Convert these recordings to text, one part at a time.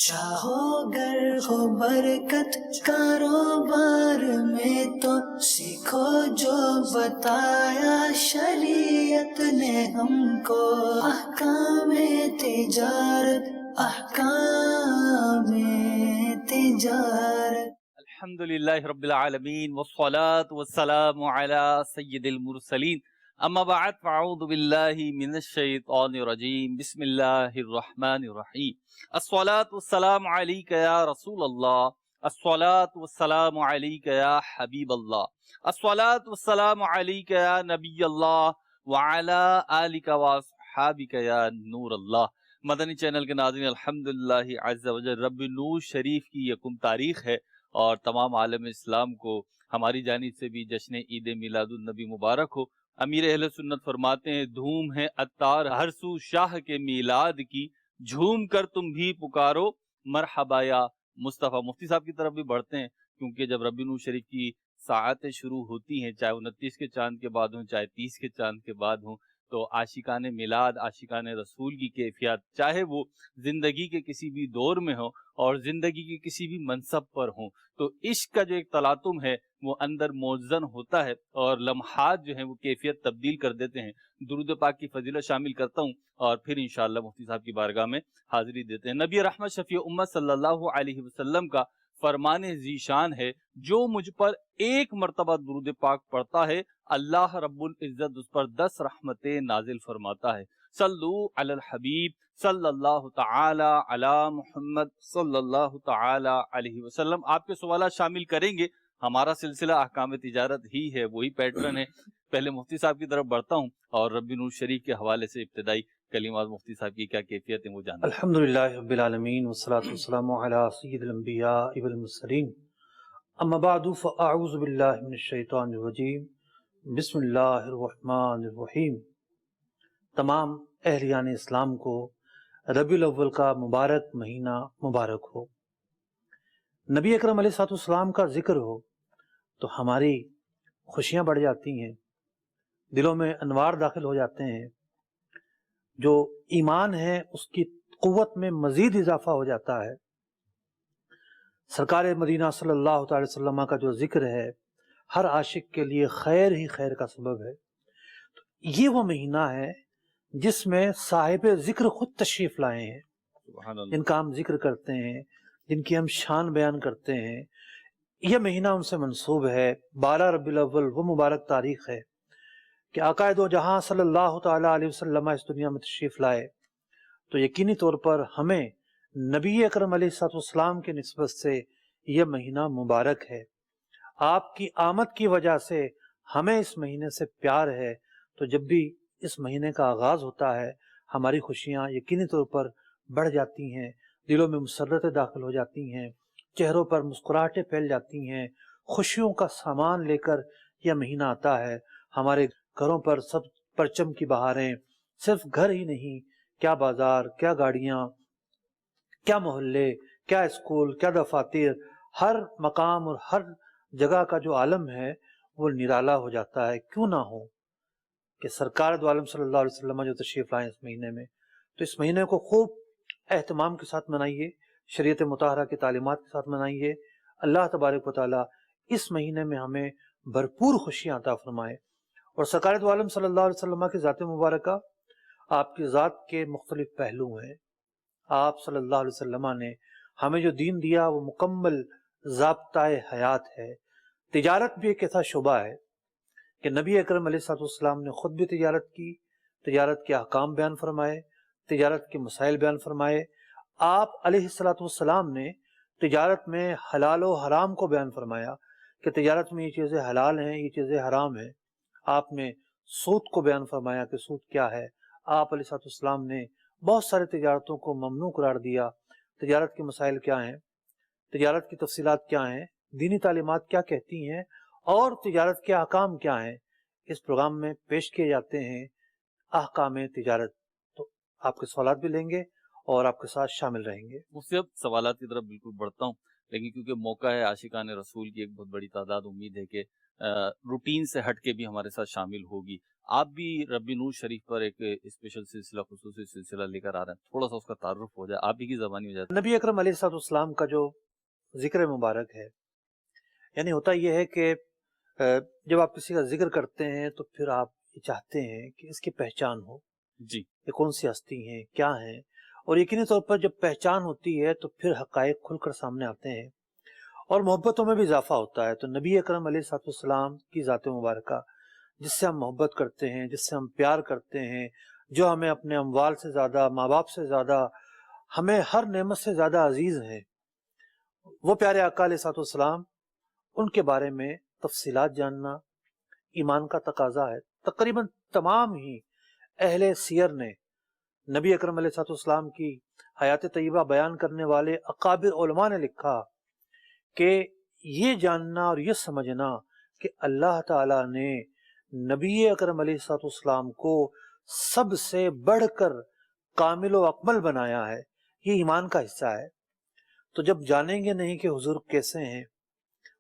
چاہو گر ہو برکت کاروبار میں تو سیکھو جو بتایا شریعت نے ہم کو، احکام تجارت، احکام تجارت۔ الحمدللہ رب العالمین والصلاة والسلام علی سید المرسلین، اما بعد فاعوذ باللہ من الشیطان الرجیم، بسم اللہ الرحمن الرحیم۔ الصلاة والسلام علیک یا رسول اللہ، الصلاة والسلام علیک یا حبیب اللہ، الصلاة والسلام علیک یا نبی اللہ وعلی آلک واصحابک یا نور اللہ۔ مدنی چینل کے ناظرین، الحمدللہ عز وجل رب نور شریف کی یکم تاریخ ہے اور تمام عالم اسلام کو ہماری جانب سے بھی جشن عید میلاد النبی مبارک ہو۔ امیر اہل سنت فرماتے ہیں، دھوم ہے عطار ہر سو شاہ کے میلاد کی، جھوم کر تم بھی پکارو مرحبا یا مصطفیٰ۔ مفتی صاحب کی طرف بھی بڑھتے ہیں، کیونکہ جب ربیع نور شریف کی ساعتیں شروع ہوتی ہیں، چاہے 29 کے چاند کے بعد ہوں، چاہے 30 کے چاند کے بعد ہوں، تو عاشقان میلاد، عاشقان رسول کی کیفیت، چاہے وہ زندگی کے کسی بھی دور میں ہو اور زندگی کے کسی بھی منصب پر ہوں، تو عشق کا جو ایک تلاطم ہے وہ اندر موزن ہوتا ہے اور لمحات جو ہیں وہ کیفیت تبدیل کر دیتے ہیں۔ درود پاک کی فضیلت شامل کرتا ہوں اور پھر انشاءاللہ مفتی صاحب کی بارگاہ میں حاضری دیتے ہیں۔ نبی رحمت شفیع امت صلی اللہ علیہ وسلم کا فرمان ذیشان ہے، جو مجھ پر ایک مرتبہ درود پاک پڑھتا ہے، اللہ رب العزت اس پر 10 رحمتیں نازل فرماتا ہے۔ صلو علی الحبیب صلی اللہ تعالی علی محمد صلی اللہ تعالی علیہ وسلم۔ آپ کے سوالات شامل کریں گے، ہمارا سلسلہ احکام تجارت ہی ہے، وہی پیٹرن ہے۔ پہلے مفتی صاحب کی طرف بڑھتا ہوں اور ربیع نور شریف کے حوالے سے ابتدائی کلمات مفتی صاحب کی کیا کیفیت ہے وہ جانتے ہیں۔ الحمدللہ رب العالمین والصلاة والسلام علی سید الانبیاء والمرسلین، اما بعد فاعوذ باللہ من الشیطان الرجیم، بسم اللہ الرحمن الرحیم۔ تمام اہلیان اسلام کو ربیع الاول کا مبارک مہینہ مبارک ہو۔ نبی اکرم علیہ السلام کا ذکر ہو تو ہماری خوشیاں بڑھ جاتی ہیں، دلوں میں انوار داخل ہو جاتے ہیں، جو ایمان ہے اس کی قوت میں مزید اضافہ ہو جاتا ہے۔ سرکار مدینہ صلی اللہ تعالی وسلم کا جو ذکر ہے ہر عاشق کے لیے خیر ہی خیر کا سبب ہے۔ تو یہ وہ مہینہ ہے جس میں صاحب ذکر خود تشریف لائے ہیں، جن کا ہم ذکر کرتے ہیں، جن کی ہم شان بیان کرتے ہیں، یہ مہینہ ان سے منسوب ہے۔ 12 ربیع الاول وہ مبارک تاریخ ہے کہ آقا دو جہاں صلی اللہ تعالی علیہ وسلم اس دنیا میں تشریف لائے، تو یقینی طور پر ہمیں نبی اکرم علیہ السلام کی نسبت سے یہ مہینہ مبارک ہے۔ آپ کی آمد کی وجہ سے ہمیں اس مہینے سے پیار ہے، تو جب بھی اس مہینے کا آغاز ہوتا ہے ہماری خوشیاں یقینی طور پر بڑھ جاتی ہیں، دلوں میں مسرتیں داخل ہو جاتی ہیں، چہروں پر مسکراہٹیں پھیل جاتی ہیں، خوشیوں کا سامان لے کر یہ مہینہ آتا ہے۔ ہمارے گھروں پر سب پرچم کی بہاریں، صرف گھر ہی نہیں، کیا بازار، کیا گاڑیاں، کیا محلے، کیا اسکول، کیا دفاتر، ہر مقام اور ہر جگہ کا جو عالم ہے وہ نرالا ہو جاتا ہے۔ کیوں نہ ہو کہ سرکار دو عالم صلی اللہ علیہ وسلم جو تشریف لائیں اس مہینے میں، تو اس مہینے کو خوب اہتمام کے ساتھ منائیے، شریعت مطہرہ کی تعلیمات کے ساتھ منائیے۔ اللہ تبارک و تعالیٰ اس مہینے میں ہمیں بھرپور خوشیاں عطا فرمائے۔ اور سرکار دو عالم صلی اللہ علیہ وسلم کی ذات مبارکہ، آپ کی ذات کے مختلف پہلو ہیں۔ آپ صلی اللہ علیہ وسلم نے ہمیں جو دین دیا وہ مکمل ضابطۂ حیات ہے۔ تجارت بھی ایک ایسا شعبہ ہے کہ نبی اکرم علیہ السلام نے خود بھی تجارت کی، تجارت کے احکام بیان فرمائے، تجارت کے مسائل بیان فرمائے۔ آپ علیہ السلام نے تجارت میں حلال و حرام کو بیان فرمایا کہ تجارت میں یہ چیزیں حلال ہیں، یہ چیزیں حرام ہیں۔ آپ نے سود کو بیان فرمایا کہ سود کیا ہے۔ آپ علیہ السلام نے بہت سارے تجارتوں کو ممنوع قرار دیا۔ تجارت کے مسائل کیا ہیں، تجارت کی تفصیلات کیا ہیں، دینی تعلیمات کیا کہتی ہیں، اور تجارت کے احکام کیا ہیں، اس پروگرام میں پیش کیے جاتے ہیں احکام تجارت۔ تو آپ کے سوالات بھی لیں گے اور آپ کے ساتھ شامل رہیں گے۔ مجھ سے اب سوالات کی طرف بالکل بڑھتا ہوں، لیکن کیونکہ موقع ہے، عاشقان رسول کی ایک بہت بڑی تعداد امید ہے کہ روٹین سے ہٹ کے بھی ہمارے ساتھ شامل ہوگی۔ آپ بھی ربی نور شریف پر ایک اسپیشل سلسلہ، خصوصی سلسلہ لے کر آ رہے ہیں، تھوڑا سا اس کا تعارف ہو جائے، آپ بھی کی زبانی ہو جائے۔ نبی اکرم علیہ السلام کا جو ذکر مبارک ہے، یعنی ہوتا یہ ہے کہ جب آپ کسی کا ذکر کرتے ہیں تو پھر آپ یہ چاہتے ہیں کہ اس کی پہچان ہو، جی، یہ کون سی ہستی ہیں، کیا ہیں، اور یقینی طور پر جب پہچان ہوتی ہے تو پھر حقائق کھل کر سامنے آتے ہیں اور محبتوں میں بھی اضافہ ہوتا ہے۔ تو نبی اکرم علیہ السلام کی ذات مبارکہ جس سے ہم محبت کرتے ہیں، جس سے ہم پیار کرتے ہیں، جو ہمیں اپنے اموال سے زیادہ، ماں باپ سے زیادہ، ہمیں ہر نعمت سے زیادہ عزیز ہیں، وہ پیارے آقا علیہ السلام، ان کے بارے میں تفصیلات جاننا ایمان کا تقاضا ہے۔ تقریباً تمام ہی اہل سیر نے، نبی اکرم علیہ السلام کی حیات طیبہ بیان کرنے والے اکابر علماء نے لکھا کہ یہ جاننا اور یہ سمجھنا کہ اللہ تعالیٰ نے نبی اکرم علیہ السلام کو سب سے بڑھ کر کامل و اکمل بنایا ہے، یہ ایمان کا حصہ ہے۔ تو جب جانیں گے نہیں کہ حضور کیسے ہیں،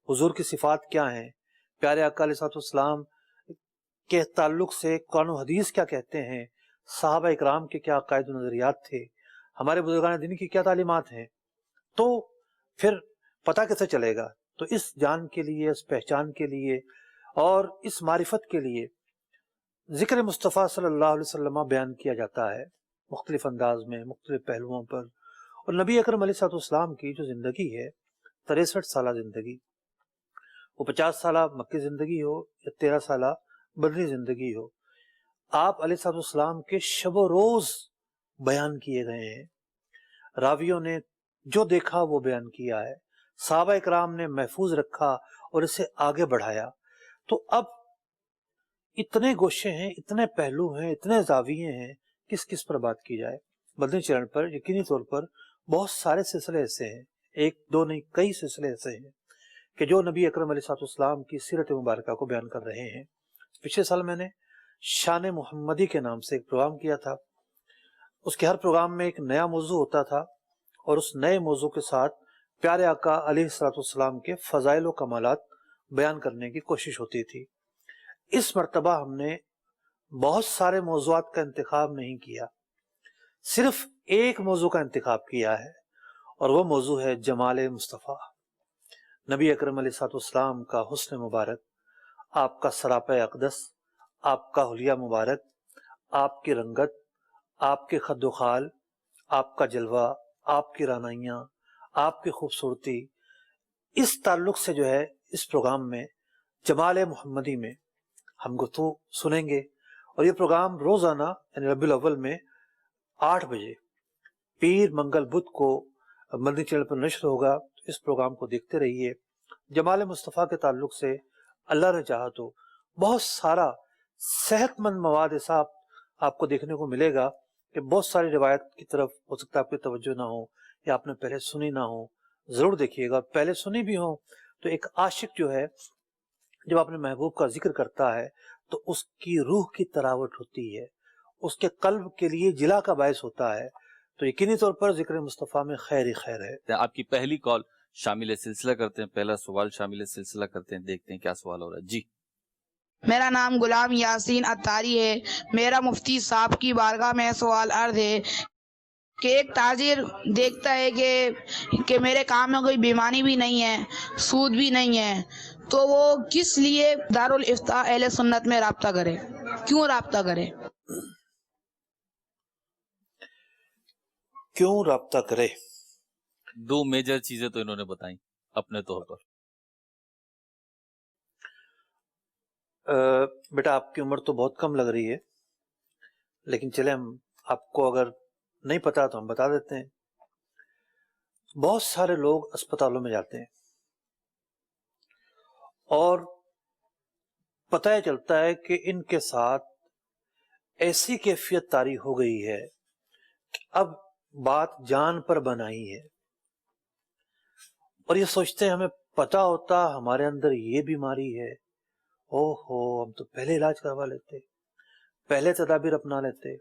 حضور کی صفات کیا ہیں، پیارے آقا علیہ السلام کے تعلق سے قرآن و حدیث کیا کہتے ہیں، صحابہ اکرام کے کیا عقائد و نظریات تھے، ہمارے بزرگان دین کی کیا تعلیمات ہیں، تو پھر پتہ کیسے چلے گا؟ تو اس جان کے لیے، اس پہچان کے لیے اور اس معرفت کے لیے ذکر مصطفیٰ صلی اللہ علیہ وسلم بیان کیا جاتا ہے مختلف انداز میں، مختلف پہلوؤں پر۔ اور نبی اکرم علیہ السلام کی جو زندگی ہے، 63 سالہ زندگی، وہ 50 سالہ مکی زندگی ہو یا 13 سالہ بدری زندگی ہو، آپ علیہ السلام کے شب و روز بیان کیے گئے ہیں۔ راویوں نے جو دیکھا وہ بیان کیا ہے، صحابہ اکرام نے محفوظ رکھا اور اسے آگے بڑھایا۔ تو اب اتنے گوشے ہیں، اتنے پہلو ہیں، اتنے زاویے ہیں، کس پر بات کی جائے؟ مدنی چینل پر یقینی طور پر بہت سارے سلسلے ایسے ہیں، ایک دو نہیں، کئی سلسلے ایسے ہیں کہ جو نبی اکرم علیہ السلام کی سیرت مبارکہ کو بیان کر رہے ہیں۔ پچھلے سال میں نے شان محمدی کے نام سے ایک پروگرام کیا تھا، اس کے ہر پروگرام میں ایک نیا موضوع ہوتا تھا اور اس نئے موضوع کے ساتھ پیارے آقا علیہ السلام کے فضائل و کمالات بیان کرنے کی کوشش ہوتی تھی۔ اس مرتبہ ہم نے بہت سارے موضوعات کا انتخاب نہیں کیا، صرف ایک موضوع کا انتخاب کیا ہے، اور وہ موضوع ہے جمال مصطفیٰ، نبی اکرم علیہ السلام کا حسن مبارک، آپ کا سراپہ اقدس، آپ کا حلیہ مبارک، آپ کی رنگت، آپ کے خد و خال، آپ کا جلوہ، آپ کی رعنائیاں، آپ کی خوبصورتی۔ اس تعلق سے جو ہے اس پروگرام میں جمال محمدی میں ہم گفتگو سنیں گے، اور یہ پروگرام روزانہ یعنی ربیع الاول میں 8 بجے پیر منگل بدھ کو مدنی چینل پر نشر ہوگا۔ اس پروگرام کو دیکھتے رہیے۔ جمال مصطفیٰ کے تعلق سے اللہ نے چاہا تو بہت سارا صحت مند مواد ایسا آپ کو دیکھنے کو ملے گا کہ بہت ساری روایت کی طرف ہو سکتا ہے آپ کی توجہ نہ ہو یا آپ نے پہلے سنی نہ ہو، ضرور دیکھیے گا۔ پہلے سنی بھی ہوں تو ایک عاشق جو ہے جب اپنے محبوب کا ذکر کرتا ہے تو اس کی روح کی تراوٹ ہوتی ہے، اس کے قلب کے لیے جلا کا باعث ہوتا ہے۔ تو یقینی طور پر ذکر مصطفیٰ میں خیر ہی خیر ہے۔ آپ کی پہلی کال شامل سلسلہ کرتے ہیں، پہلا سوال شامل سلسلہ کرتے ہیں، دیکھتے ہیں کیا سوال ہو رہا ہے۔ جی، میرا نام غلام یاسین اتاری ہے۔ میرا مفتی صاحب کی بارگاہ میں سوال عرض ہے کہ ایک تاجر دیکھتا ہے کہ میرے کام میں کوئی بیماری بھی نہیں ہے، سود بھی نہیں ہے، تو وہ کس لیے دارالافتاء اہل سنت میں رابطہ کرے؟ کیوں رابطہ کرے؟ کیوں رابطہ کرے؟ 2 میجر چیزیں تو انہوں نے بتائیں اپنے طور پر۔ بیٹا آپ کی عمر تو بہت کم لگ رہی ہے، لیکن چلیں ہم آپ کو اگر نہیں پتا تو ہم بتا دیتے ہیں۔ بہت سارے لوگ اسپتالوں میں جاتے ہیں اور پتہ یہ چلتا ہے کہ ان کے ساتھ ایسی کیفیت طاری ہو گئی ہے کہ اب بات جان پر بنائی ہے، اور یہ سوچتے ہیں ہمیں پتا ہوتا ہمارے اندر یہ بیماری ہے، اوہو ہم تو پہلے علاج کروا لیتے، پہلے تدابیر اپنا لیتے۔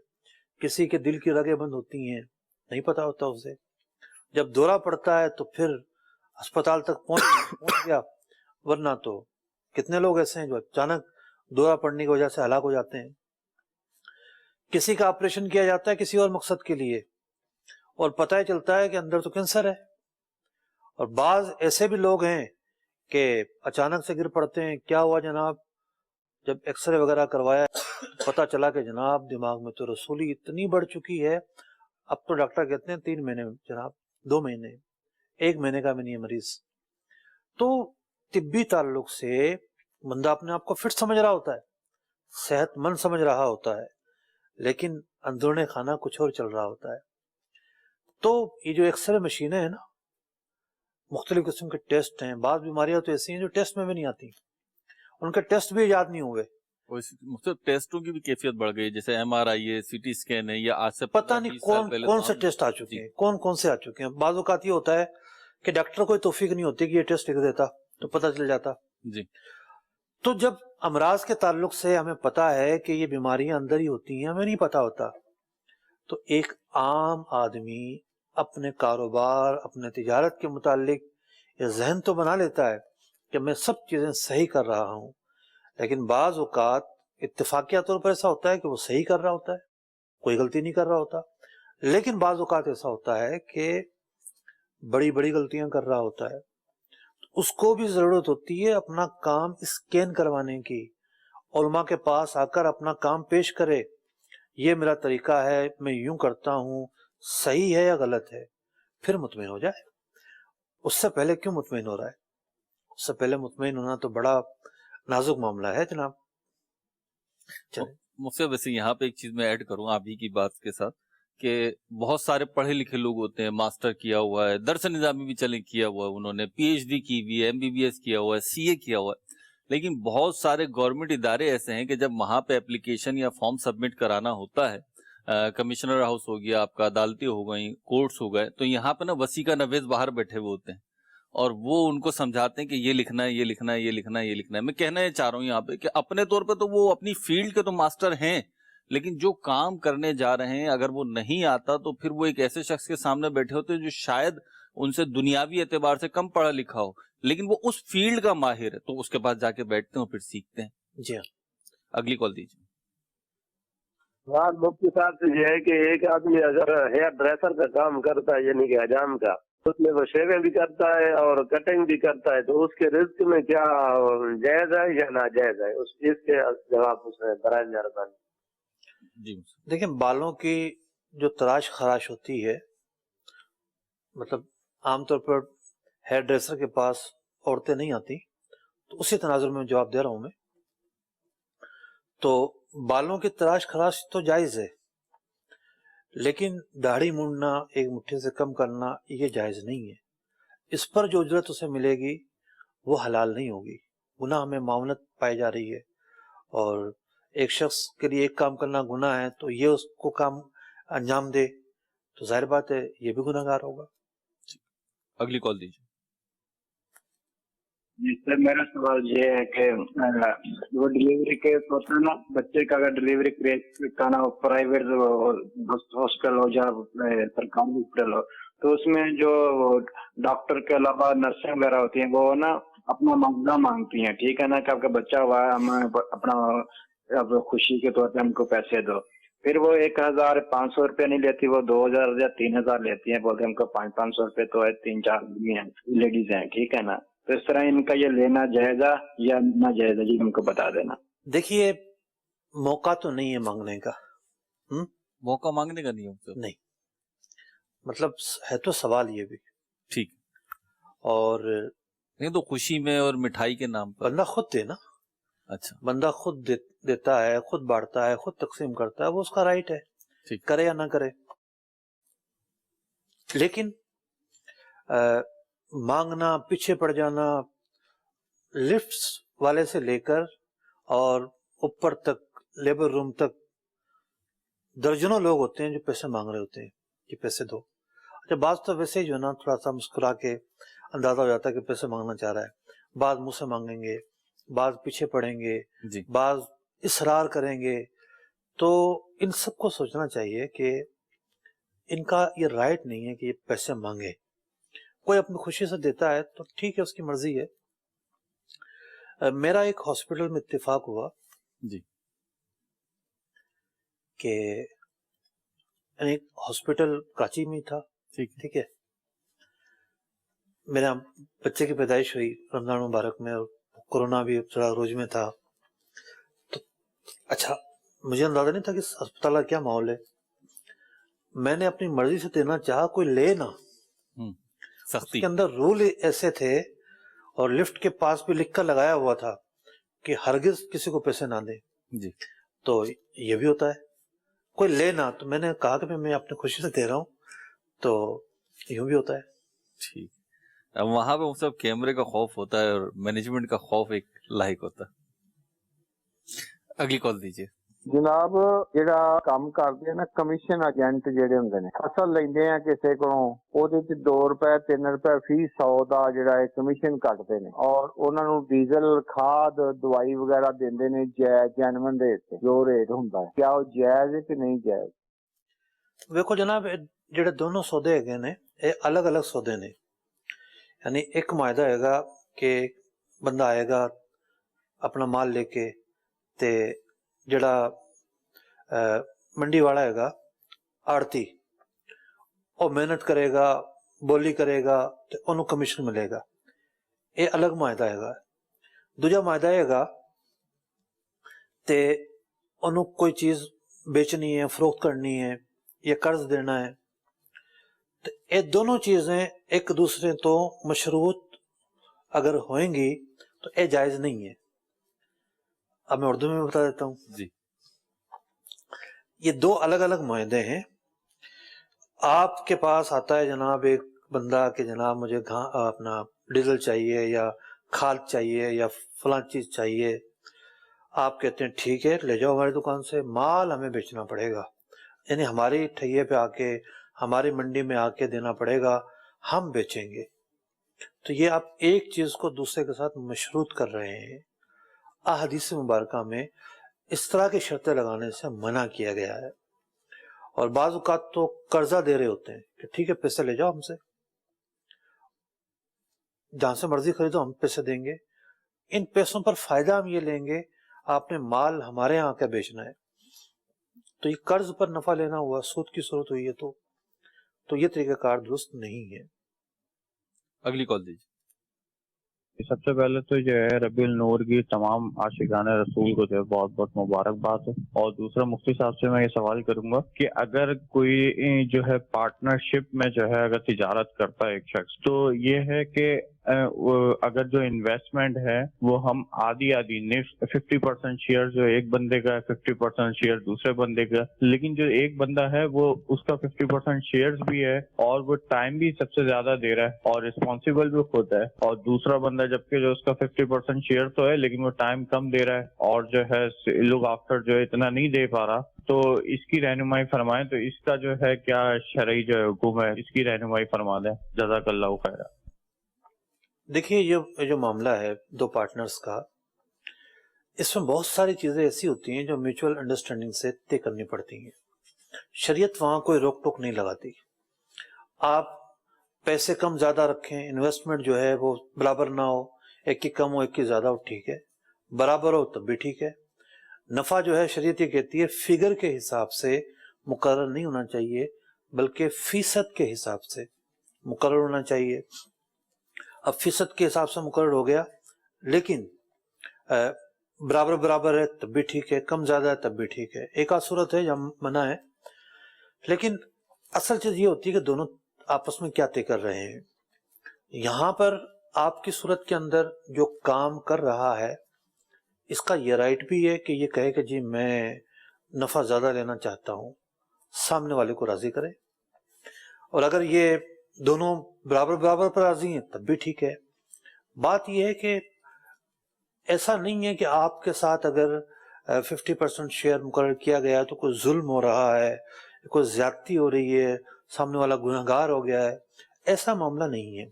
کسی کے دل کی رگیں بند ہوتی ہیں، نہیں پتا ہوتا اسے، جب دورہ پڑتا ہے تو پھر اسپتال تک پہنچ گیا، ورنہ تو کتنے لوگ ایسے ہیں جو اچانک دورہ پڑنے کی وجہ سے ہلاک ہو جاتے ہیں. کسی کا آپریشن کیا جاتا ہے کسی اور مقصد کے لیے اور پتہ ہی چلتا ہے کہ اندر تو کینسر ہے. اور بعض ایسے بھی لوگ ہیں کہ اچانک سے گر پڑتے ہیں. کیا ہوا جناب؟ جب ایکس رے وغیرہ کروایا پتہ چلا کہ جناب دماغ میں تو رسولی اتنی بڑھ چکی ہے. اب تو ڈاکٹر کہتے ہیں 3 مہینے جناب، 2 مہینے، 1 مہینے کا بھی نہیں ہے مریض. تو طبی تعلق سے بندہ اپنے آپ کو فٹ سمجھ رہا ہوتا ہے، صحت مند سمجھ رہا ہوتا ہے، لیکن اندرون خانہ کچھ اور چل رہا ہوتا ہے. تو یہ جو ایکس رے مشینیں ہیں نا، مختلف قسم کے ٹیسٹ ہیں. بعض بیماریاں تو ایسی ہیں جو ٹیسٹ میں بھی نہیں آتی، ان کے ٹیسٹ بھی ایجاد نہیں ہوئے. مختلف ٹیسٹوں کی بھی کیفیت بڑھ گئی، جیسے ایم آر آئی ہے، سی ٹی اسکین ہے، یا آج سے پتہ نہیں کون سے ٹیسٹ آ چکے ہیں، کون سے آ چکے ہیں. بعض اوقات یہ ہوتا ہے کہ ڈاکٹر کو توفیق نہیں ہوتی کہ یہ ٹیسٹ لکھ دیتا تو پتہ چل جاتا. جی. تو جب امراض کے تعلق سے ہمیں پتہ ہے کہ یہ بیماریاں اندر ہی ہوتی ہیں، ہمیں نہیں پتہ ہوتا، تو ایک عام آدمی اپنے کاروبار، اپنے تجارت کے متعلق یہ ذہن تو بنا لیتا ہے کہ میں سب چیزیں صحیح کر رہا ہوں، لیکن بعض اوقات اتفاقیہ طور پر ایسا ہوتا ہے کہ وہ صحیح کر رہا ہوتا ہے، کوئی غلطی نہیں کر رہا ہوتا. لیکن بعض اوقات ایسا ہوتا ہے کہ بڑی بڑی غلطیاں کر رہا ہوتا ہے. اس کو بھی ضرورت ہوتی ہے اپنا کام اسکین کروانے کی، علماء کے پاس آ کر اپنا کام پیش کرے، یہ میرا طریقہ ہے، میں یوں کرتا ہوں، صحیح ہے یا غلط ہے، پھر مطمئن ہو جائے. اس سے پہلے کیوں مطمئن ہو رہا ہے؟ اس سے پہلے مطمئن ہونا تو بڑا نازک معاملہ ہے جناب. مفتی صاحب، ویسے یہاں پہ ایک چیز میں ایڈ کروں آپ ہی کی بات کے ساتھ کہ بہت سارے پڑھے لکھے لوگ ہوتے ہیں، ماسٹر کیا ہوا ہے، درس نظامی بھی چلے کیا ہوا ہے، انہوں نے پی ایچ ڈی کی بھی ہے، ایم بی بی ایس کیا ہوا ہے، سی اے کیا ہوا ہے، لیکن بہت سارے گورنمنٹ ادارے ایسے ہیں کہ جب وہاں پہ اپلیکیشن یا فارم سبمٹ کرانا ہوتا ہے، کمشنر ہاؤس ہو گیا آپ کا، عدالتیں ہو گئیں، کورٹس ہو گئے، تو یہاں پہ نا وسیع کا نویز باہر بیٹھے ہوئے ہوتے ہیں اور وہ ان کو سمجھاتے ہیں کہ یہ لکھنا ہے، یہ لکھنا ہے، یہ لکھنا ہے، یہ لکھنا ہے. میں کہنا یہ چاہ رہا ہوں یہاں پہ کہ اپنے طور پہ تو وہ اپنی فیلڈ کے تو ماسٹر ہیں، لیکن جو کام کرنے جا رہے ہیں اگر وہ نہیں آتا تو پھر وہ ایک ایسے شخص کے سامنے بیٹھے ہوتے ہیں جو شاید ان سے دنیاوی اعتبار سے کم پڑھا لکھا ہو، لیکن وہ اس فیلڈ کا ماہر ہے، تو اس کے پاس جا کے بیٹھتے ہیں اور پھر سیکھتے ہیں. جی ہاں. اگلی کال دیجیے. ہاں مفتی صاحب سے یہ ہے کہ ایک آدمی اگر ہیئر ڈریسر کا کام کرتا ہے یعنی کہ حجام کا، اس میں وہ شیونگ بھی کرتا ہے اور کٹنگ بھی کرتا ہے، تو اس کے رزق میں کیا جائز ہے یا ناجائز ہے؟ اس چیز کے جواب اس میں برائے مہربانی. جی دیکھیں، بالوں کی جو تراش خراش ہوتی ہے، مطلب عام طور پر ہیئر ڈریسر کے پاس عورتیں نہیں آتی، تو اسی تناظر میں جواب دے رہا ہوں میں. تو بالوں کی تراش خراش تو جائز ہے، لیکن داڑھی مونڈنا، ایک مٹھی سے کم کرنا، یہ جائز نہیں ہے. اس پر جو اجرت اسے ملے گی وہ حلال نہیں ہوگی، گناہ میں معاونت پائی جا رہی ہے. اور ایک شخص کے لیے ایک کام کرنا گناہ ہے تو یہ اس کو کام انجام دے تو ظاہر بات ہے یہ بھی گناہ گار ہوگا. اگلی کال دیجیے. جی سر، میرا سوال یہ ہے کہ وہ ڈلیوری کیس ہوتا ہے نا، بچے کا اگر ڈلیوری کرانا ہو، پرائیویٹ ہاسپٹل ہو یا سرکاری ہاسپٹل ہو، تو اس میں جو ڈاکٹر کے علاوہ نرسیں وغیرہ ہوتی ہیں وہ نا اپنا معاملہ مانگتی ہیں، ٹھیک ہے نا، کہ آپ کا بچہ ہوا ہے، ہمیں اپنا اب خوشی کے طور پہ ہم کو پیسے دو. پھر وہ 1500 روپے نہیں لیتی، وہ 2000 یا 3000 لیتی ہیں، بولتے ہیں ہم کو 500 روپے تو ہے، 3-4 لیڈیز ہیں، ٹھیک ہے نا. تو اس طرح ان کا یہ لینا جائز یا نہ جائز، جی ہم کو بتا دینا. دیکھیے، موقع تو نہیں ہے مانگنے کا. موقع مانگنے کا نہیں ہوتا نہیں، مطلب ہے تو سوال یہ بھی ٹھیک، اور نہیں تو خوشی میں اور مٹھائی کے نام پر بندہ خود دے نا. اچھا، بندہ خود دیتا ہے، خود بانٹتا ہے، خود تقسیم کرتا ہے، وہ اس کا رائٹ ہے، ٹھیک، کرے یا نہ کرے. لیکن مانگنا، پیچھے پڑ جانا، لفٹس والے سے لے کر اور اوپر تک لیبر روم تک درجنوں لوگ ہوتے ہیں جو پیسے مانگ رہے ہوتے ہیں کہ پیسے دو. اچھا، بعض تو ویسے ہی جو ہے نا تھوڑا سا مسکرا کے اندازہ ہو جاتا ہے کہ پیسے مانگنا چاہ رہا ہے، بعض منہ سے مانگیں گے، بعض پیچھے پڑیں گے، جی، بعض اصرار کریں گے. تو ان سب کو سوچنا چاہیے کہ ان کا یہ رائٹ نہیں ہے کہ یہ پیسے مانگے. کوئی اپنی خوشی سے دیتا ہے تو ٹھیک ہے، اس کی مرضی ہے. میرا ایک ہاسپٹل میں اتفاق ہوا جی کہ یعنی ہاسپٹل کراچی میں تھا، ٹھیک ہے، میرا بچے کی پیدائش ہوئی رمضان مبارک میں، اور کورونا بھی تھوڑا روز میں تھا، تو اچھا مجھے اندازہ نہیں تھا کہ اسپتال کا کیا ماحول ہے. میں نے اپنی مرضی سے دینا چاہا، کوئی لے نہ. اس سختی. کے اندر رول ایسے تھے اور لفٹ کے پاس بھی لکھ کر لگایا ہوا تھا کہ ہرگز کسی کو پیسے نہ دیں. جی تو یہ بھی ہوتا ہے، کوئی لے نہ. تو میں نے کہا کہ میں اپنی خوشی سے دے رہا ہوں، تو یوں بھی ہوتا ہے. ٹھیک. اب وہاں پہ سب کیمرے کا خوف ہوتا ہے اور مینجمنٹ کا خوف ایک لاحق ہوتا ہے. اگلی کال دیجیے. جناب جڑا کام کرتے ہیں نا کمیشن ایجنٹ جڑے ہوندے نے، فصل لیندے ہیں کسے کولوں، اودے تے 2 روپے 3 روپے فی 100 دا جڑا ہے کمیشن کٹتے نے، اور انہاں نوں ڈیزل کھاد دوائی وغیرہ دیندے نے جینون ریٹ تے، جو ریٹ ہوندا ہے. کیا وہ جائز ہے کہ نہیں جائز؟ ویکھو جناب، جڑے دونوں سودے ہیگے نے یہ الگ الگ سودے نے. یعنی ایک معاہدہ ہے گا کہ بندہ آئے گا اپنا مال لے کے، تے جڑا منڈی والا ہے گا آڑتی، وہ محنت کرے گا، بولی کرے گا، تے انہوں کمیشن ملے گا. یہ الگ معاہدہ ہے گا. دوجا معاہدہ ہے گا تے انہوں کوئی چیز بیچنی ہے، فروخت کرنی ہے یا قرض دینا ہے. تو یہ دونوں چیزیں ایک دوسرے تو مشروط اگر ہوئیں گی تو یہ جائز نہیں ہے. اب میں اردو میں بتا دیتا ہوں. جی یہ 2 الگ الگ معاہدے ہیں. آپ کے پاس آتا ہے جناب ایک بندہ کہ جناب مجھے اپنا ڈیزل چاہیے یا کھاد چاہیے یا فلاں چیز چاہیے. آپ کہتے ہیں ٹھیک ہے لے جاؤ ہماری دکان سے، مال ہمیں بیچنا پڑے گا، یعنی ہماری ٹھیے پہ آ کے ہماری منڈی میں آ کے دینا پڑے گا، ہم بیچیں گے. تو یہ آپ ایک چیز کو دوسرے کے ساتھ مشروط کر رہے ہیں. احادیث مبارکہ میں اس طرح کی شرطیں لگانے سے منع کیا گیا ہے. اور بعض اوقات تو قرضہ دے رہے ہوتے ہیں کہ ٹھیک ہے پیسے لے جاؤ ہم سے، جہاں سے مرضی خریدو ہم پیسے دیں گے، ان پیسوں پر فائدہ ہم یہ لیں گے، آپ نے مال ہمارے یہاں کا بیچنا ہے. تو یہ قرض پر نفع لینا ہوا، سود کی صورت ہوئی ہے. تو یہ طریقہ کار درست نہیں ہے. اگلی کال دیجیے. سب سے پہلے تو جو ہے ربیع النور کی تمام عاشقان رسول کو جو ہے بہت بہت مبارکباد ہے. اور دوسرا مفتی صاحب سے میں یہ سوال کروں گا کہ اگر کوئی جو ہے پارٹنرشپ میں جو ہے اگر تجارت کرتا ہے ایک شخص، تو یہ ہے کہ اگر جو انویسٹمنٹ ہے وہ ہم آدھی 50% شیئر جو ایک بندے کا ہے، 50% شیئر دوسرے بندے کا، لیکن جو ایک بندہ ہے وہ اس کا 50% شیئرز بھی ہے اور وہ ٹائم بھی سب سے زیادہ دے رہا ہے اور رسپانسیبل بھی خود ہے، اور دوسرا بندہ جبکہ جو اس کا 50% شیئر تو ہے لیکن وہ ٹائم کم دے رہا ہے اور جو ہے لوگ آفٹر جو ہے اتنا نہیں دے پا رہا. تو اس کی رہنمائی فرمائیں، تو اس کا جو ہے کیا شرعی جو ہے حکم ہے، اس کی رہنمائی فرما دیں. جزاک اللہ خیر. دیکھیے یہ جو معاملہ ہے 2 پارٹنرز کا، اس میں بہت ساری چیزیں ایسی ہوتی ہیں جو میوچول انڈرسٹینڈنگ سے طے کرنی پڑتی ہیں. شریعت وہاں کوئی روک ٹوک نہیں لگاتی. آپ پیسے کم زیادہ رکھیں، انویسٹمنٹ جو ہے وہ برابر نہ ہو، ایک کی کم ہو ایک کی زیادہ ہو ٹھیک ہے، برابر ہو تب بھی ٹھیک ہے. نفع جو ہے شریعت یہ کہتی ہے فگر کے حساب سے مقرر نہیں ہونا چاہیے بلکہ فیصد کے حساب سے مقرر ہونا چاہیے. اب فیصد کے حساب سے مقرر ہو گیا لیکن برابر برابر ہے تب بھی ٹھیک ہے، کم زیادہ ہے تب بھی ٹھیک ہے. ایک آدھ صورت ہے جہاں منع ہے، لیکن اصل چیز یہ ہوتی ہے کہ دونوں آپس میں کیا طے کر رہے ہیں. یہاں پر آپ کی صورت کے اندر جو کام کر رہا ہے اس کا یہ رائٹ بھی ہے کہ یہ کہے کہ جی میں نفع زیادہ لینا چاہتا ہوں، سامنے والے کو راضی کرے. اور اگر یہ دونوں برابر برابر پر راضی ہیں تب بھی ٹھیک ہے. بات یہ ہے کہ ایسا نہیں ہے کہ آپ کے ساتھ اگر 50% شیئر مقرر کیا گیا تو کوئی ظلم ہو رہا ہے، کوئی زیادتی ہو رہی ہے، سامنے والا گنہگار ہو گیا ہے. ایسا معاملہ نہیں ہے،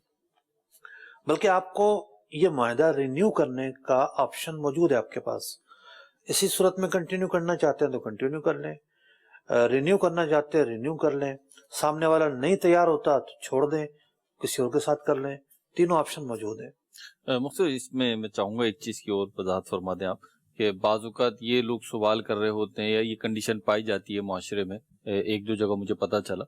بلکہ آپ کو یہ معاہدہ رینیو کرنے کا آپشن موجود ہے آپ کے پاس. اسی صورت میں کنٹینیو کرنا چاہتے ہیں تو کنٹینیو کر لیں، رینیو کرنا چاہتے ہیں رینیو کر لیں، سامنے والا نہیں تیار ہوتا تو چھوڑ دیں، کسی اور کے ساتھ کر لیں. تینوں آپشن موجود ہیں. مفتی اس میں چاہوں گا ایک چیز کی اور وضاحت فرما دیں آپ کہ بعض اوقات یہ لوگ سوال کر رہے ہوتے ہیں یا یہ کنڈیشن پائی جاتی ہے معاشرے میں، ایک دو جگہ مجھے پتا چلا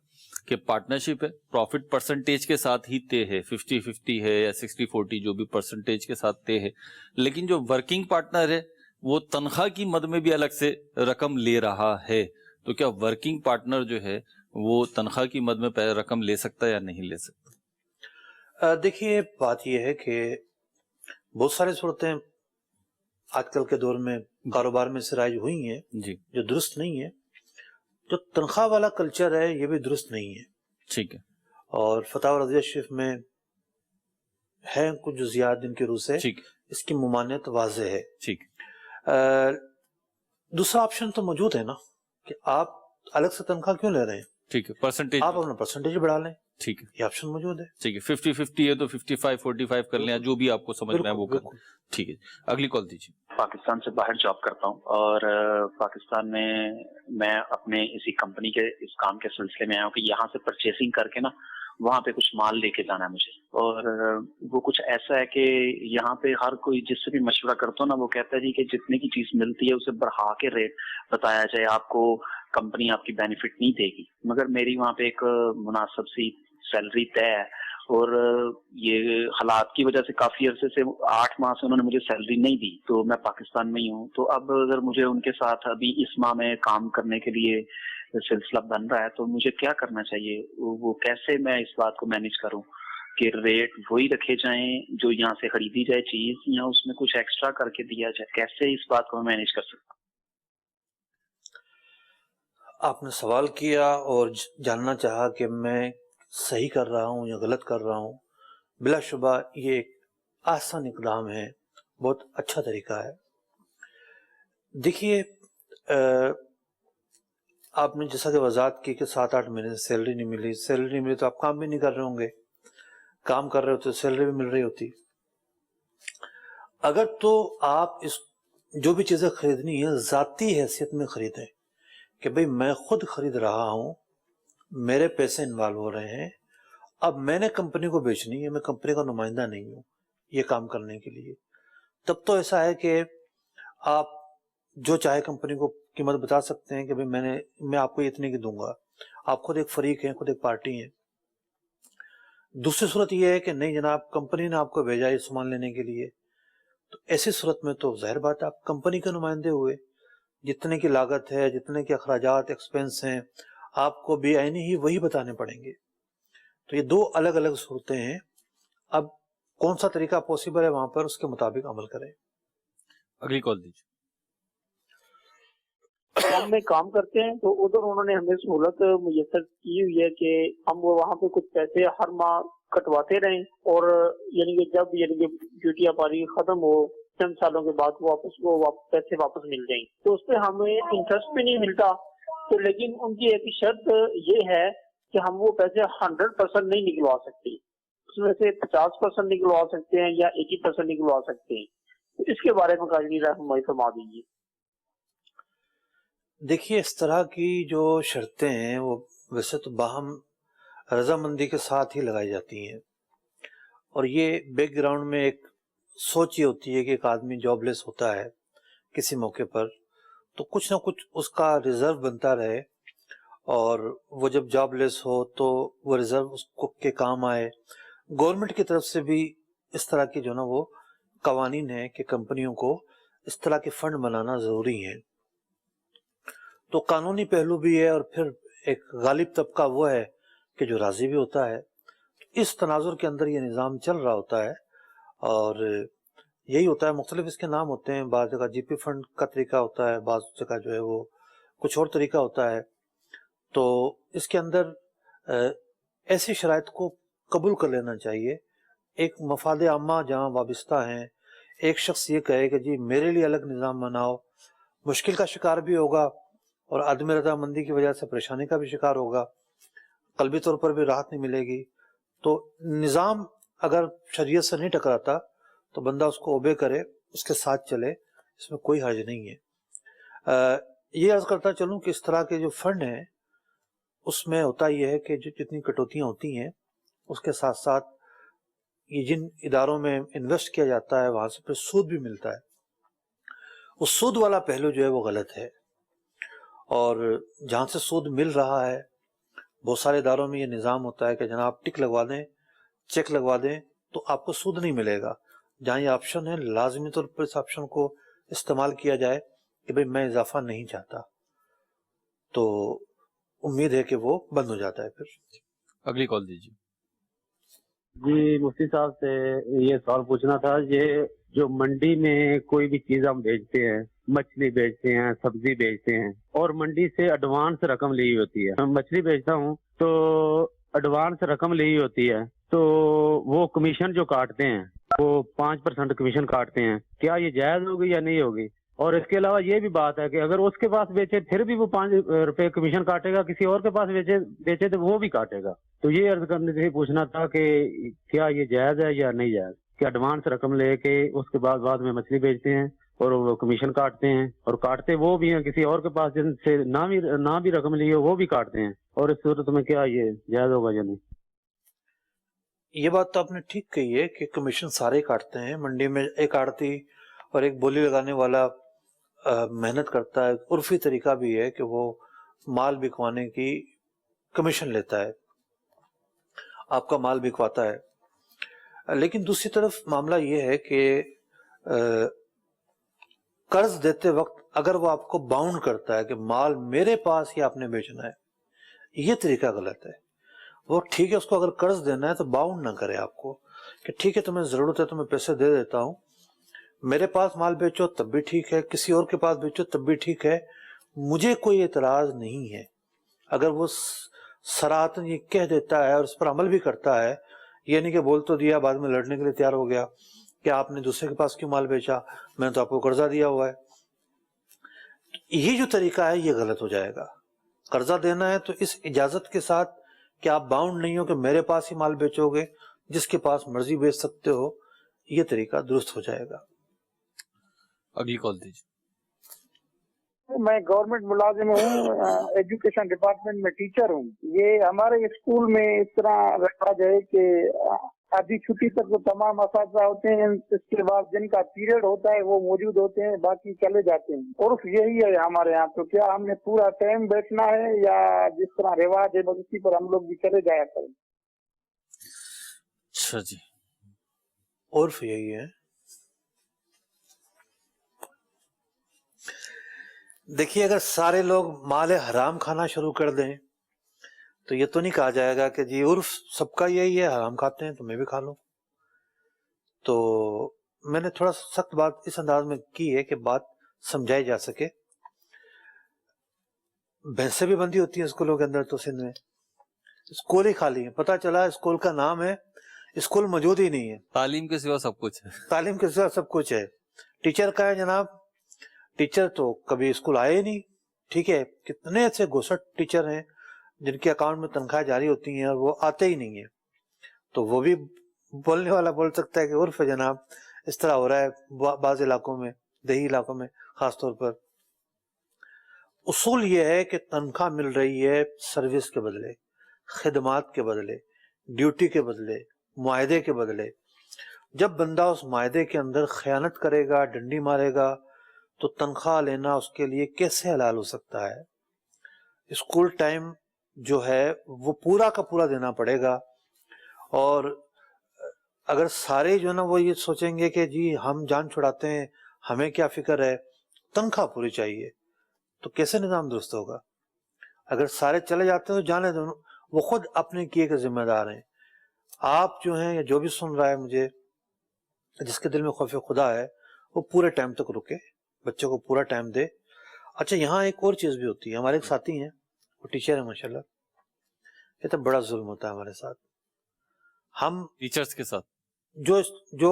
کہ پارٹنرشپ ہے، پروفٹ پرسنٹیج کے ساتھ ہی طے ہے، 50-50 ہے یا 60-40 جو بھی پرسنٹیج کے ساتھ طے ہے، لیکن جو ورکنگ پارٹنر ہے وہ تنخواہ کی مد میں بھی الگ سے رقم لے رہا ہے، تو کیا ورکنگ پارٹنر جو ہے وہ تنخواہ کی مد میں رقم لے سکتا ہے یا نہیں لے سکتا؟ دیکھیے بات یہ ہے کہ بہت ساری صورتیں آج کل کے دور میں کاروبار میں سرائج ہوئی ہیں جی جو درست نہیں ہے. جو تنخواہ والا کلچر ہے یہ بھی درست نہیں ہے. ٹھیک ہے، اور فتاوی رضیہ شریف میں ہے کچھ جزیات جن کی روح سے ٹھیک اس کی ممانعت واضح ہے. ٹھیک دوسرا آپشن تو موجود ہے نا کہ آپ الگ سے تنخواہ کیوں لے رہے ہیں، ٹھیک ہے، پرسنٹیج آپ اپنا پرسنٹیج بڑھا لیں، ٹھیک ہے، یہ آپشن موجود ہے. ٹھیک ہے، 50-50 ہے تو 55-45 کر لیں، جو بھی آپ کو سمجھ میں ہے وہ کر لیں. بالکل. ٹھیک ہے، اگلی کال دیجیے. پاکستان سے باہر جاب کرتا ہوں اور پاکستان میں اپنے اسی کمپنی کے اس کام کے سلسلے میں آیا ہوں کہ یہاں سے پرچیسنگ کر کے نا وہاں پہ کچھ مال لے کے جانا ہے مجھے، اور وہ کچھ ایسا ہے کہ یہاں پہ ہر کوئی جس سے بھی مشورہ کرتا ہوں نا وہ کہتا ہے جی کہ جتنے کی چیز ملتی ہے اسے بڑھا کے ریٹ بتایا جائے، آپ کو کمپنی آپ کی بینیفٹ نہیں دے گی. مگر میری وہاں پہ ایک مناسب سی سیلری طے ہے اور یہ حالات کی وجہ سے کافی عرصے سے 8 ماہ سے انہوں نے مجھے سیلری نہیں دی، تو میں پاکستان میں ہی ہوں. تو اب اگر مجھے ان کے ساتھ ابھی اس ماہ میں کام کرنے کے لیے سلسلہ بن رہا ہے تو مجھے کیا کرنا چاہیے، وہ کیسے میں اس بات کو مینیج کروں کہ ریٹ وہی رکھے جائیں جو یہاں سے خریدی جائے چیز، یا اس میں کچھ ایکسٹرا کر کے دیا جائے، کیسے اس بات کو میں مینیج کر سکتا ہوں؟ آپ نے سوال کیا اور جاننا چاہا کہ میں صحیح کر رہا ہوں یا غلط کر رہا ہوں. بلا شبہ یہ ایک آسان اقدام ہے، بہت اچھا طریقہ ہے. دیکھیے آپ نے جیسا کہ وضاحت کی کہ 7-8 مہینے سے سیلری نہیں ملی تو آپ کام بھی نہیں کر رہے ہوں گے، کام کر رہے ہوتے تو سیلری بھی مل رہی ہوتی. اگر تو آپ اس جو بھی چیزیں خریدنی ہیں ذاتی حیثیت میں خریدیں کہ بھئی میں خود خرید رہا ہوں، میرے پیسے انوالو ہو رہے ہیں، اب میں نے کمپنی کو بیچنی ہے، میں کمپنی کا نمائندہ نہیں ہوں یہ کام کرنے کے لیے، تب تو ایسا ہے کہ آپ جو چاہے کمپنی کو قیمت بتا سکتے ہیں کہ بھئی میں آپ کو اتنے کی دوں گا، آپ خود ایک فریق ہیں، خود ایک پارٹی ہیں. دوسری صورت یہ ہے کہ نہیں جناب کمپنی نے آپ کو بھیجا یہ سامان لینے کے لیے، تو ایسی صورت میں تو ظاہر بات ہے آپ کمپنی کے نمائندے ہوئے، جتنے کی لاگت ہے، جتنے کے اخراجات ایکسپینس ہیں آپ کو بھی عینی ہی وہی بتانے پڑیں گے. تو یہ دو الگ الگ صورتیں ہیں. اب کون سا طریقہ پاسبل ہے وہاں پر اس کے مطابق عمل کریں. اگلی کال دیجیے. ہم میں کام کرتے ہیں تو ادھر انہوں نے ہمیں سہولت میسر کی ہوئی ہے کہ ہم وہاں پہ کچھ پیسے ہر ماہ کٹواتے رہیں، اور یعنی کہ جب ڈیوٹی ہماری ختم ہو چند سالوں کے بعد پیسے واپس مل جائیں، تو اس پہ ہمیں انٹرسٹ بھی نہیں ملتا. تو لیکن ان کی ایک شرط یہ ہے کہ ہم وہ پیسے 100% نہیں نکلوا سکتے، اس میں سے 50% نکلوا سکتے ہیں یا 80% نکلوا سکتے ہیں. تو اس کے بارے میں قاضی رحمائی فرما دیجیے. دیکھیے اس طرح کی جو شرطیں ہیں وہ ویسے تو باہم رضامندی کے ساتھ ہی لگائی جاتی ہیں، اور یہ بیک گراؤنڈ میں ایک سوچ یہ ہوتی ہے کہ ایک آدمی جاب لیس ہوتا ہے کسی موقع پر تو کچھ نہ کچھ اس کا ریزرو بنتا رہے، اور وہ جب جاب لیس ہو تو وہ ریزرو اس کو کے کام آئے. گورنمنٹ کی طرف سے بھی اس طرح کی جو نا وہ قوانین ہیں کہ کمپنیوں کو اس طرح کے فنڈ بنانا ضروری ہیں. تو قانونی پہلو بھی ہے اور پھر ایک غالب طبقہ وہ ہے کہ جو راضی بھی ہوتا ہے. اس تناظر کے اندر یہ نظام چل رہا ہوتا ہے، اور یہی ہوتا ہے. مختلف اس کے نام ہوتے ہیں، بعض جگہ جی پی فنڈ کا طریقہ ہوتا ہے، بعض جگہ جو ہے وہ کچھ اور طریقہ ہوتا ہے. تو اس کے اندر ایسی شرائط کو قبول کر لینا چاہیے. ایک مفاد عامہ جہاں وابستہ ہیں، ایک شخص یہ کہے کہ جی میرے لیے الگ نظام بناؤ، مشکل کا شکار بھی ہوگا اور عدم رضامندی کی وجہ سے پریشانی کا بھی شکار ہوگا، قلبی طور پر بھی راحت نہیں ملے گی. تو نظام اگر شریعت سے نہیں ٹکراتا تو بندہ اس کو اوبے کرے، اس کے ساتھ چلے، اس میں کوئی حرج نہیں ہے. یہ عرض کرتا چلوں کہ اس طرح کے جو فنڈ ہیں اس میں ہوتا یہ ہے کہ جو جتنی کٹوتیاں ہوتی ہیں اس کے ساتھ ساتھ یہ جن اداروں میں انویسٹ کیا جاتا ہے وہاں سے پھر سود بھی ملتا ہے، اس سود والا پہلو جو ہے وہ غلط ہے، اور جہاں سے سود مل رہا ہے بہت سارے اداروں میں یہ نظام ہوتا ہے کہ جناب ٹک لگوا دیں، چیک لگوا دیں تو آپ کو سود نہیں ملے گا۔ جہاں یہ آپشن ہے لازمی طور پر اس آپشن کو استعمال کیا جائے کہ بھئی میں اضافہ نہیں چاہتا، تو امید ہے کہ وہ بند ہو جاتا ہے۔ پھر اگلی کال دیجیے۔ جی مفتی صاحب سے یہ سوال پوچھنا تھا، یہ جو منڈی میں کوئی بھی چیز ہم بیچتے ہیں، مچھلی بیچتے ہیں، سبزی بیچتے ہیں، اور منڈی سے ایڈوانس رقم لی ہوتی ہے، میں مچھلی بیچتا ہوں تو ایڈوانس رقم لی ہوتی ہے، تو وہ کمیشن جو کاٹتے ہیں وہ 5% کمیشن کاٹتے ہیں، کیا یہ جائز ہوگی یا نہیں ہوگی؟ اور اس کے علاوہ یہ بھی بات ہے کہ اگر اس کے پاس بیچے پھر بھی وہ 5 روپے کمیشن کاٹے گا، کسی اور کے پاس بیچے تو وہ بھی کاٹے گا، تو یہ عرض کرنے سے پوچھنا تھا کہ کیا یہ جائز ہے یا نہیں جائز کہ ایڈوانس رقم لے کے اس کے بعد میں مچھلی بیچتے ہیں اور وہ کمیشن کاٹتے ہیں، اور کاٹتے وہ بھی ہیں کسی اور کے پاس جن سے نہ بھی رقم لی ہو وہ بھی کاٹتے ہیں، اور اس صورت میں کیا یہ جائز ہوگا یا نہیں؟ یہ بات تو آپ نے ٹھیک کہی ہے کہ کمیشن سارے کاٹتے ہیں منڈی میں، ایک آڑتی اور ایک بولی لگانے والا محنت کرتا ہے، عرفی طریقہ بھی ہے کہ وہ مال بکوانے کی کمیشن لیتا ہے، آپ کا مال بکواتا ہے۔ لیکن دوسری طرف معاملہ یہ ہے کہ قرض دیتے وقت اگر وہ آپ کو باؤنڈ کرتا ہے کہ مال میرے پاس ہی آپ نے بیچنا ہے، یہ طریقہ غلط ہے۔ وہ ٹھیک ہے، اس کو اگر قرض دینا ہے تو باؤنڈ نہ کرے آپ کو کہ ٹھیک ہے تمہیں ضرورت ہے تو میں پیسے دے دیتا ہوں، میرے پاس مال بیچو تب بھی ٹھیک ہے، کسی اور کے پاس بیچو تب بھی ٹھیک ہے، مجھے کوئی اعتراض نہیں ہے۔ اگر وہ صراحتاً یہ کہہ دیتا ہے اور اس پر عمل بھی کرتا ہے، یہ نہیں کہ بول تو دیا بعد میں لڑنے کے لیے تیار ہو گیا کہ آپ نے دوسرے کے پاس کیوں مال بیچا، میں تو آپ کو قرضہ دیا ہوا ہے، یہ جو طریقہ ہے یہ غلط ہو جائے گا۔ قرضہ دینا ہے تو اس اجازت کے ساتھ کہ آپ باؤنڈ نہیں ہو کہ میرے پاس ہی مال بیچو گے، جس کے پاس مرضی بیچ سکتے ہو، یہ طریقہ درست ہو جائے گا۔ اگلی کال دیجیے۔ میں گورنمنٹ ملازم ہوں، ایجوکیشن ڈپارٹمنٹ میں ٹیچر ہوں۔ یہ ہمارے اسکول میں اس طرح رواج ہے کہ آدھی چھٹی تک تو تمام اساتذہ ہوتے ہیں، اس کے بعد جن کا پیریڈ ہوتا ہے وہ موجود ہوتے ہیں، باقی چلے جاتے ہیں۔ عرف یہی ہے ہمارے یہاں، تو کیا ہم نے پورا ٹائم بیٹھنا ہے یا جس طرح رواج ہے بس اسی پر ہم لوگ بھی چلے جایا کریں؟ اچھا جی، عرف یہی ہے۔ دیکھیے اگر سارے لوگ مال حرام کھانا شروع کر دیں تو یہ تو نہیں کہا جائے گا کہ جی عرف سب کا یہی ہے، حرام کھاتے ہیں تو میں بھی کھا لوں۔ تو میں نے تھوڑا سخت بات اس انداز میں کی ہے کہ بات سمجھائی جا سکے۔ بھینسیں بھی بندی ہوتی ہیں اسکولوں کے اندر، تو سندھ میں اسکول ہی خالی ہیں، پتہ چلا اسکول کا نام ہے، اسکول موجود ہی نہیں ہے، تعلیم کے سوا سب کچھ ہے، تعلیم کے سوا سب کچھ ہے۔ ٹیچر کا ہے جناب، ٹیچر تو کبھی اسکول آئے ہی نہیں، ٹھیک ہے، کتنے ایسے گھسٹ ٹیچر ہیں جن کے اکاؤنٹ میں تنخواہ جاری ہوتی ہیں اور وہ آتے ہی نہیں ہیں، تو وہ بھی بولنے والا بول سکتا ہے کہ عرف ہے جناب، اس طرح ہو رہا ہے بعض علاقوں میں، دیہی علاقوں میں خاص طور پر۔ اصول یہ ہے کہ تنخواہ مل رہی ہے سروس کے بدلے، خدمات کے بدلے، ڈیوٹی کے بدلے، معاہدے کے بدلے۔ جب بندہ اس معاہدے کے اندر خیانت کرے گا، ڈنڈی مارے گا، تو تنخواہ لینا اس کے لیے کیسے حلال ہو سکتا ہے؟ اسکول ٹائم جو ہے وہ پورا کا پورا دینا پڑے گا، اور اگر سارے جو ہے نا وہ یہ سوچیں گے کہ جی ہم جان چھڑاتے ہیں، ہمیں کیا فکر ہے، تنخواہ پوری چاہیے، تو کیسے نظام درست ہوگا؟ اگر سارے چلے جاتے ہیں تو جانے دو، وہ خود اپنے کیے کے ذمہ دار ہیں۔ آپ جو ہیں یا جو بھی سن رہا ہے مجھے، جس کے دل میں خوف خدا ہے، وہ پورے ٹائم تک رکے، بچوں کو پورا ٹائم دے۔ اچھا یہاں ایک اور چیز بھی ہوتی ہے، ہمارے ایک ساتھی ہیں وہ ٹیچر ہیں ماشاءاللہ، یہ تو بڑا ظلم ہوتا ہے ہمارے ساتھ۔ ہم ٹیچرز کے ساتھ جو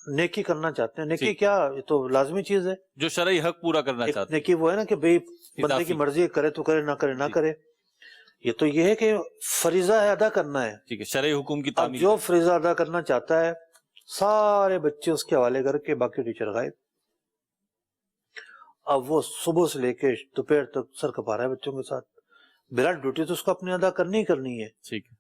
نیکی کرنا چاہتے ہیں، نیکی کیا، یہ تو لازمی چیز ہے، جو شرعی حق پورا کرنا چاہتے ہیں، نیکی وہ ہے نا کہ بھئی بندے کی مرضی کرے تو کرے، نہ کرے نہ کرے۔ یہ تو یہ ہے کہ فریضہ ہے، ادا کرنا ہے، ٹھیک ہے، شرعی حکم کی اب تعمیل۔ جو فریضہ ادا کرنا چاہتا ہے سارے بچے اس کے حوالے کر کے، باقی ٹیچر غائب۔ اب وہ صبح سے لے کے دوپہر تک سر کھپا رہا ہے بچوں کے ساتھ، بلا ڈیوٹی تو اس کو اپنی ادا کرنی ہی کرنی ہے۔ ٹھیک ہے،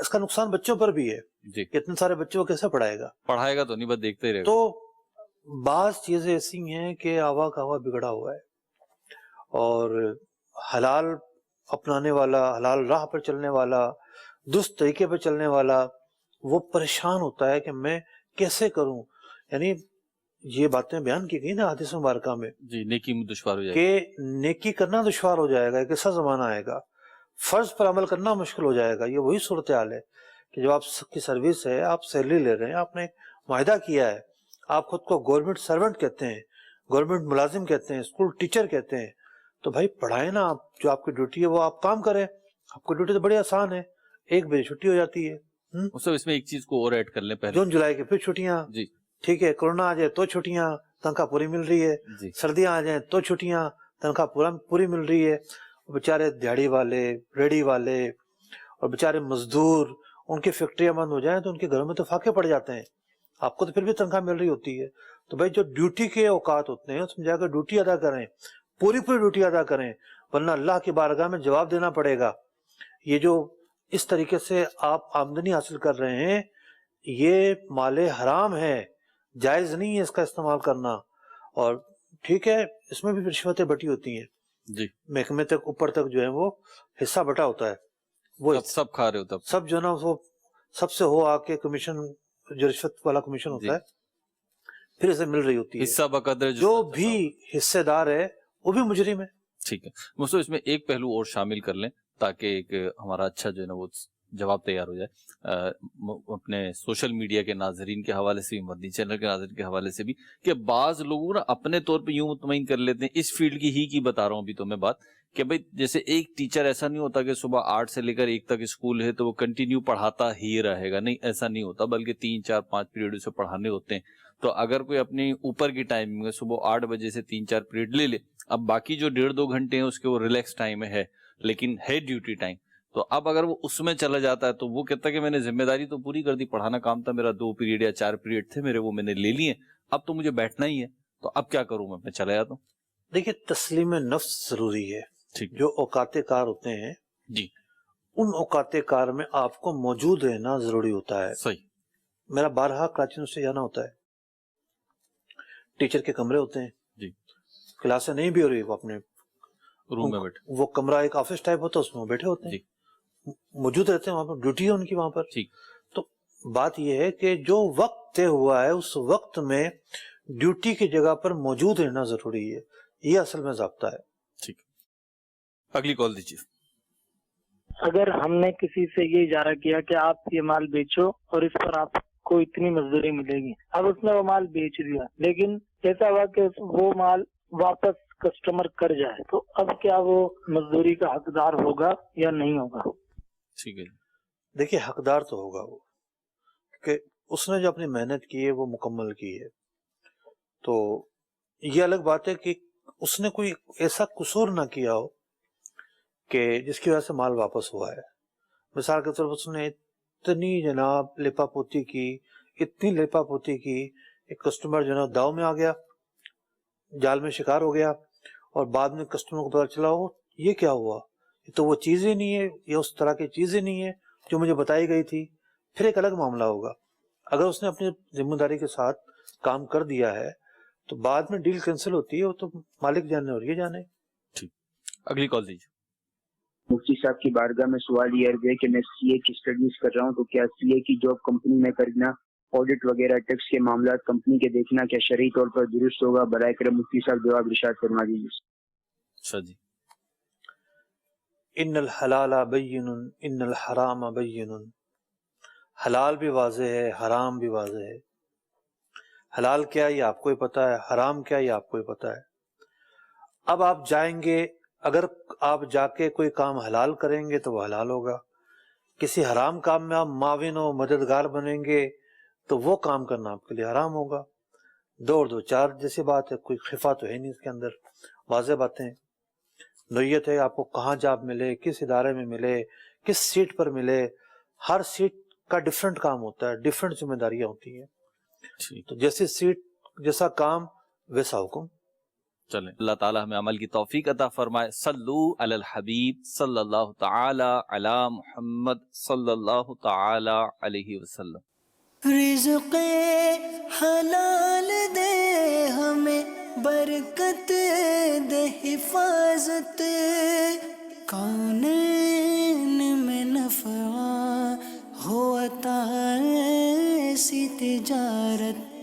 اس کا نقصان بچوں پر بھی ہے، جی، اتنے سارے بچوں کو کیسے پڑھائے گا؟ پڑھائے گا تو نہیں، بس دیکھتے ہی رہے گا۔ تو بعض چیزیں ایسی ہیں کہ آوا کا ہوا بگڑا ہوا ہے، اور حلال اپنانے والا، حلال راہ پر چلنے والا، درست طریقے پر چلنے والا، وہ پریشان ہوتا ہے کہ میں کیسے کروں. یعنی یہ باتیں بیان کی گئی نا حدیث مبارکہ میں جی، نیکی میں دشوار ہو جائے گا کہ نیکی کرنا دشوار ہو جائے گا، ایک ایسا زمانہ آئے گا، فرض پر عمل کرنا مشکل ہو جائے گا. یہ وہی صورتحال ہے کہ جب آپ کی سروس ہے، آپ سیلری لے رہے ہیں، آپ نے معاہدہ کیا ہے، آپ خود کو گورنمنٹ سرونٹ کہتے ہیں، گورنمنٹ ملازم کہتے ہیں، اسکول ٹیچر کہتے ہیں، تو بھائی پڑھائیں نا. آپ جو آپ کی ڈیوٹی ہے وہ آپ کام کریں. آپ کی ڈیوٹی تو بڑی آسان ہے، 1 بجے چھٹی ہو جاتی ہے. اس میں ایک چیز کو اور ایڈ کر لیں پہلے. جون جولائی کے پھر چھٹیاں، جی ٹھیک ہے. کورونا آ جائے تو چھٹیاں، تنخواہ پوری مل رہی ہے. جی سردیاں آ جائیں تو چھٹیاں، تنخواہ پوری مل رہی ہے. بیچارے دیہڑی والے، ریڑھی والے اور بیچارے مزدور، ان کی فیکٹریاں بند ہو جائیں تو ان کے گھروں میں تو فاقے پڑ جاتے ہیں. آپ کو تو پھر بھی تنخواہ مل رہی ہوتی ہے. تو بھائی جو ڈیوٹی کے اوقات ہوتے ہیں اس میں جا کر ڈیوٹی ادا کریں، پوری ڈیوٹی ادا کریں، ورنہ اللہ کی بارگاہ میں جواب دینا پڑے گا. یہ جو اس طریقے سے آپ آمدنی حاصل کر رہے ہیں یہ مال حرام ہے، جائز نہیں ہے اس کا استعمال کرنا. اور ٹھیک ہے اس میں بھی رشوتیں بٹی ہوتی ہیں جی، محکمے تک اوپر تک جو ہے وہ حصہ بٹا ہوتا ہے، وہ سب کھا رہے ہوتا، سب جو ہے نا وہ سب سے ہو آ کے کمیشن، جو رشوت والا کمیشن ہوتا ہے پھر اسے مل رہی ہوتی ہے. حصہ بقدر جو بھی حصے دار ہے وہ بھی مجرم ہے. ٹھیک ہے مجھے اس میں ایک پہلو اور شامل کر لیں تاکہ ایک ہمارا اچھا جو ہے نا وہ جواب تیار ہو جائے. اپنے سوشل میڈیا کے ناظرین کے حوالے سے بھی، مدنی چینل کے ناظرین کے حوالے سے بھی، کہ بعض لوگ نا اپنے طور پہ یوں مطمئن کر لیتے ہیں، اس فیلڈ کی ہی بتا رہا ہوں ابھی تو میں بات، کہ بھئی جیسے ایک ٹیچر ایسا نہیں ہوتا کہ صبح 8 سے لے کر 1 تک اسکول ہے تو وہ کنٹینیو پڑھاتا ہی رہے گا. نہیں، ایسا نہیں ہوتا، بلکہ 3 4 5 پیریڈ اسے پڑھانے ہوتے ہیں. تو اگر کوئی اپنی اوپر کی ٹائمنگ ہے، صبح 8 بجے سے 3 4 پیریڈ لے لے، اب باقی جو 1.5 2 گھنٹے ہیں اس کے وہ ریلیکس ٹائم ہے، لیکن ہے ڈیوٹی ٹائم. تو اب اگر وہ اس میں چلا جاتا ہے تو وہ کہتا ہے کہ میں نے ذمہ داری تو پوری کر دی، پڑھانا کام تھا میرا، 2 پیریڈ یا 4 پیریڈ تھے میرے، وہ میں نے لے لیے، اب تو مجھے بیٹھنا ہی ہے، تو اب کیا کروں میں چلا جاتا ہوں. دیکھیے تسلیم نفس ضروری ہے. جو اوقات کار ہوتے ہیں جی، ان اوقات کار میں آپ کو موجود رہنا ضروری ہوتا ہے. صحیح. میرا بارہا کراچی سے جانا ہوتا ہے، ٹیچر کے کمرے ہوتے ہیں جی، کلاسیں نہیں بھی ہو رہی، وہ اپنے روم میں بیٹھے، وہ کمرہ ایک آفس ٹائپ ہوتا ہے اس میں بیٹھے ہوتے ہیں، موجود رہتے ہیں وہاں پر، ڈیوٹی ہے ان کی وہاں پر. تو بات یہ ہے کہ جو وقت طے ہوا ہے اس وقت میں ڈیوٹی کی جگہ پر موجود رہنا ضروری ہے، یہ اصل میں ضابطہ ہے. ٹھیک، اگلی کال دیجیے. اگر ہم نے کسی سے یہ اجارہ کیا کہ آپ یہ مال بیچو اور اس پر آپ کو اتنی مزدوری ملے گی، اب اس نے وہ مال بیچ دیا لیکن ایسا ہوا کہ وہ مال واپس کسٹمر کر جائے، تو اب کیا وہ مزدوری کا حقدار ہوگا یا نہیں ہوگا؟ ٹھیک ہے، دیکھیے حقدار تو ہوگا وہ، کہ اس نے جو اپنی محنت کی ہے وہ مکمل کی ہے. تو یہ الگ بات ہے کہ اس نے کوئی ایسا قصور نہ کیا ہو کہ جس کی وجہ سے مال واپس ہوا ہے. مثال کے طور پر اس نے اتنی جناب لپا پوتی کی، اتنی لپا پوتی کی، ایک کسٹمر جو ہے داؤ میں آ گیا، جال میں شکار ہو گیا، اور بعد میں کسٹمر کو پتا چلا ہو یہ کیا ہوا، یہ تو وہ چیز ہی نہیں ہے، یہ اس طرح کی چیز ہی نہیں ہے جو مجھے بتائی گئی تھی، پھر ایک الگ معاملہ ہوگا. اگر اس نے اپنی ذمہ داری کے ساتھ کام کر دیا ہے تو بعد میں ڈیل کینسل ہوتی ہے، وہ تو مالک جانے اور یہ جانے. ٹھیک، اگلی کال دیجیے. مفتی صاحب کی بارگاہ میں سوال یہ ہے کہ میں سی اے کی اسٹڈیز کر رہا ہوں، تو کیا سی اے کی جاب کمپنی میں کرنا، آڈٹ وغیرہ ٹیکس کے معاملات کمپنی کے دیکھنا کیا شرعی طور پر درست ہوگا؟ برائے کرم مفتی صاحب جواب ارشاد فرما دیجیے. اچھا جی. ان الحلال بین ان الحرام بین، حلال بھی واضح ہے، حرام بھی واضح ہے. حلال کیا یہ آپ کو ہی پتا ہے، حرام کیا یہ آپ کو ہی پتا ہے. اب آپ جائیں گے، اگر آپ جا کے کوئی کام حلال کریں گے تو وہ حلال ہوگا، کسی حرام کام میں آپ معاون و مددگار بنیں گے تو وہ کام کرنا آپ کے لیے حرام ہوگا. 2 اور 2 4 جیسی بات ہے، کوئی خفا تو ہے نہیں اس کے اندر، واضح باتیں. نوعیت ہے آپ کو کہاں جاب ملے، کس ادارے میں ملے، کس سیٹ پر ملے، ہر سیٹ کا ڈیفرنٹ کام ہوتا ہے، ڈیفرنٹ ذمہ داریاں ہوتی ہیں. تو جیسی سیٹ جیسا کام ویسا حکم. چلیں اللہ تعالی ہمیں عمل کی توفیق عطا فرمائے. صلو علی الحبیب صلی اللہ تعالی علی محمد صلی اللہ تعالی علیہ وسلم. رزق حلال دے ہمیں برکت دے حفاظت کونین میں نفع ہو عطا ایسی تجارت